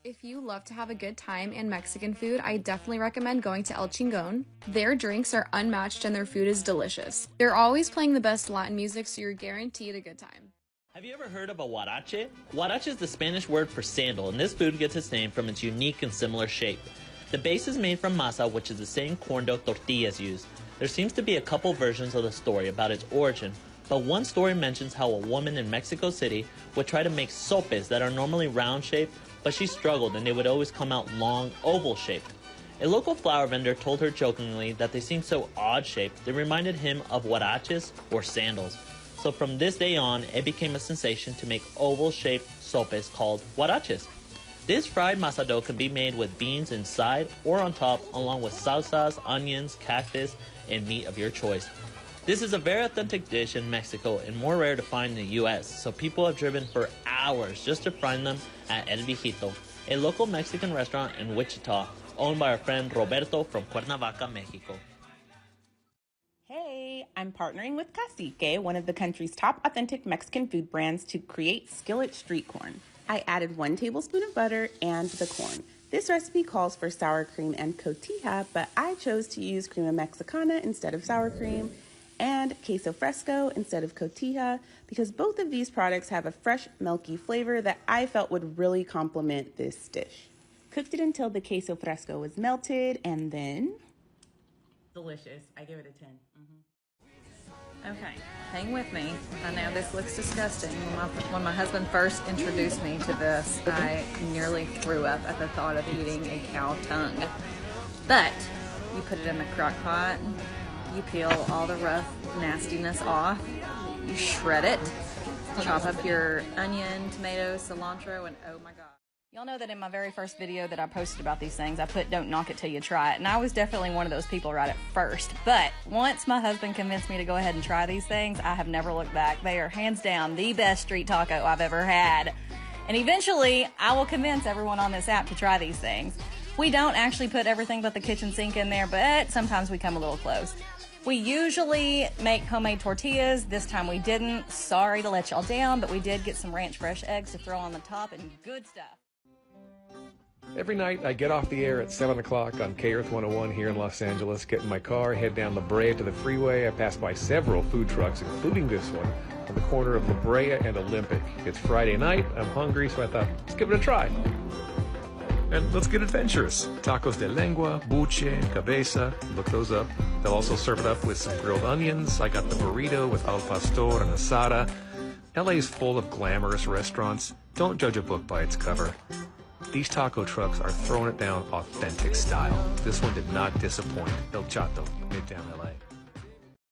If you love to have a good time in Mexican food, I definitely recommend going to El Chingon. Their drinks are unmatched and their food is delicious. They're always playing the best Latin music, so you're guaranteed a good time. Have you ever heard of a huarache? Huarache is the Spanish word for sandal, and this food gets its name from its unique and similar shape. The base is made from masa, which is the same corn dough tortillas used. There seems to be a couple versions of the story about its origin, but one story mentions how a woman in Mexico City would try to make sopes that are normally round-shaped, but she struggled and they would always come out long, oval-shaped. A local flower vendor told her jokingly that they seemed so odd-shaped they reminded him of huaraches or sandals. So from this day on, it became a sensation to make oval-shaped sopes called huaraches. This fried masa dough can be made with beans inside or on top, along with salsas, onions, cactus, and meat of your choice. This is a very authentic dish in Mexico and more rare to find in the US, so people have driven for hours just to find them at El Viejito, a local Mexican restaurant in Wichita, owned by our friend Roberto from Cuernavaca, Mexico. Hey, I'm partnering with Cacique, one of the country's top authentic Mexican food brands, to create skillet street corn. I added 1 tablespoon of butter and the corn. This recipe calls for sour cream and cotija, but I chose to use crema mexicana instead of sour cream, and queso fresco instead of cotija, because both of these products have a fresh, milky flavor that I felt would really complement this dish. Cooked it until the queso fresco was melted, and then... delicious. I give it a 10. Okay, hang with me. I know this looks disgusting. When my husband first introduced me to this, I nearly threw up at the thought of eating a cow tongue. But you put it in the crock pot, you peel all the rough nastiness off, you shred it, chop up your onion, tomato, cilantro, and oh my God. Y'all know that in my very first video that I posted about these things, I put don't knock it till you try it. And I was definitely one of those people right at first. But once my husband convinced me to go ahead and try these things, I have never looked back. They are hands down the best street taco I've ever had. And eventually, I will convince everyone on this app to try these things. We don't actually put everything but the kitchen sink in there, but sometimes we come a little close. We usually make homemade tortillas. This time we didn't. Sorry to let y'all down, but we did get some ranch fresh eggs to throw on the top and good stuff. Every night I get off the air at 7 o'clock on K-Earth 101 here in Los Angeles, get in my car, head down La Brea to the freeway. I pass by several food trucks, including this one, on the corner of La Brea and Olympic. It's Friday night, I'm hungry, so I thought, let's give it a try. And let's get adventurous. Tacos de lengua, buche, cabeza, look those up. They'll also serve it up with some grilled onions. I got the burrito with al pastor and asada. LA is full of glamorous restaurants. Don't judge a book by its cover. These taco trucks are throwing it down authentic style. This one did not disappoint. El Chato, Midtown LA.